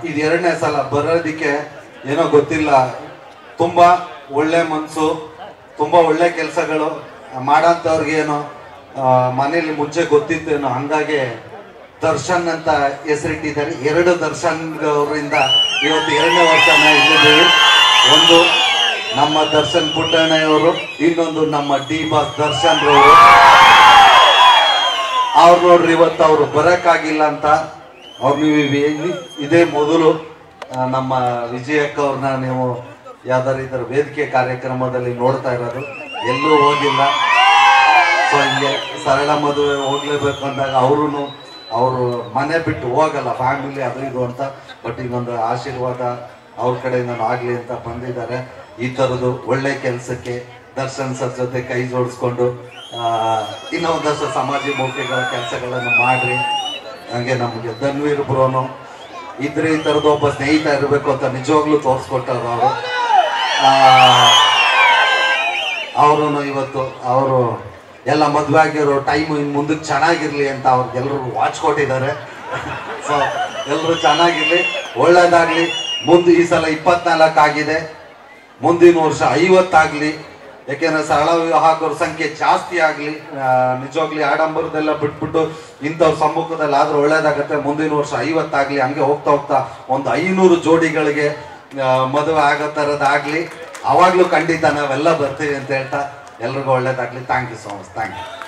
ಇದು ಎರಡನೇ ಸಲ ಬರೋದಿಕ್ಕೆ ಏನೋ ಗೊತ್ತಿಲ್ಲ, ತುಂಬಾ ಒಳ್ಳೆ ಮನ್ಸು, ತುಂಬಾ ಒಳ್ಳೆ ಕೆಲಸಗಳು ಮಾಡಂತವ್ರಿಗೆ ಏನೋ ಮನೇಲಿ ಮುಂಚೆ ಗೊತ್ತಿತ್ತೇನೋ, ಹಂಗಾಗಿ ದರ್ಶನ್ ಅಂತ ಹೆಸರಿಟ್ಟಿದ್ದಾರೆ. 2 ದರ್ಶನ್ ಅವರಿಂದ ಇವತ್ತು 2ನೇ ವರ್ಷನ ಇಲ್ಲಿದ್ದೀವಿ. ಒಂದು ನಮ್ಮ ದರ್ಶನ್ ಪುಟ್ಟಣ್ಣಯವರು, ಇನ್ನೊಂದು ನಮ್ಮ ಡಿ ಬಾಸ್ ದರ್ಶನ್ ರವರು. ಅವ್ರು ನೋಡ್ರಿ ಇವತ್ತು ಅವರು ಬರಕ್ಕಾಗಿಲ್ಲ ಅಂತ, ಅವ್ರು ನೀವು ಇದೇ ಮೊದಲು ನಮ್ಮ ವಿಜಯಕ್ಕ ಅವ್ರನ್ನ ನೀವು ಯಾವ್ದಾರು ಇದರ ವೇದಿಕೆ ಕಾರ್ಯಕ್ರಮದಲ್ಲಿ ನೋಡ್ತಾ ಇರೋದು, ಎಲ್ಲೂ ಹೋಗಿಲ್ಲ. ಸೊ ಹಿಂಗೆ ಸರಳ ಮದುವೆ ಹೋಗ್ಲೇಬೇಕು ಅಂದಾಗ ಅವರು ಮನೆ ಬಿಟ್ಟು ಹೋಗಲ್ಲ, ಫ್ಯಾಮಿಲಿ ಅದು ಇದು ಅಂತ. ಬಟ್ ಇನ್ನೊಂದು ಆಶೀರ್ವಾದ ಅವ್ರ ಕಡೆಯಿಂದ ಆಗ್ಲಿ ಅಂತ ಬಂದಿದ್ದಾರೆ. ಈ ಥರದ್ದು ಒಳ್ಳೆ ಕೆಲಸಕ್ಕೆ ದರ್ಶನ್ ಸರ್ ಜೊತೆ ಕೈ ಜೋಡಿಸ್ಕೊಂಡು ಇನ್ನೂ ಒಂದಷ್ಟು ಸಮಾಜಮುಖಿಗಳ ಕೆಲಸಗಳನ್ನು ಮಾಡ್ರಿ. ಹಂಗೆ ನಮಗೆ ಧನ್ವೀರ್ ಬ್ರೋನು ಇದ್ರೆ ಈ ಥರದ್ದು ಒಬ್ಬ ಸ್ನೇಹಿತ ಇರಬೇಕು ಅಂತ ನಿಜವಾಗ್ಲೂ ತೋರಿಸ್ಕೊಟ್ಟವ್ರು ಅವರು. ಇವತ್ತು ಅವರು ಎಲ್ಲ ಮದುವೆ ಆಗಿರೋ ಟೈಮು ಇನ್ನು ಮುಂದಕ್ಕೆ ಚೆನ್ನಾಗಿರ್ಲಿ ಅಂತ ಅವ್ರಿಗೆಲ್ಲರಿಗೂ ವಾಚ್ ಕೊಟ್ಟಿದ್ದಾರೆ. ಸೊ ಎಲ್ಲರೂ ಚೆನ್ನಾಗಿರ್ಲಿ, ಒಳ್ಳೇದಾಗ್ಲಿ. ಮುಂದೆ ಈ ಸಲ 24 ಆಗಿದೆ, ಮುಂದಿನ ವರ್ಷ 50 ಆಗಲಿ. ಯಾಕೆಂದ್ರೆ ಸರಳ ವಿವಾಹಕರ ಸಂಖ್ಯೆ ಜಾಸ್ತಿ ಆಗಲಿ. ನಿಜವಾಗ್ಲಿ ಆಡಂಬರದೆಲ್ಲ ಬಿಟ್ಬಿಟ್ಟು ಇಂಥವ್ರ ಸಮ್ಮುಖದಲ್ಲಿ ಆದ್ರೆ ಒಳ್ಳೇದಾಗತ್ತೆ. ಮುಂದಿನ ವರ್ಷ 50 ಆಗಲಿ. ಹಂಗೆ ಹೋಗ್ತಾ ಹೋಗ್ತಾ ಒಂದು 500 ಜೋಡಿಗಳಿಗೆ ಮದುವೆ ಆಗೋ ಥರದ್ದಾಗಲಿ. ಅವಾಗಲೂ ಖಂಡಿತ ನಾವೆಲ್ಲ ಬರ್ತೀವಿ ಅಂತ ಹೇಳ್ತಾ ಎಲ್ರಿಗೂ ಒಳ್ಳೇದಾಗ್ಲಿ. Thank you so much. Thank you.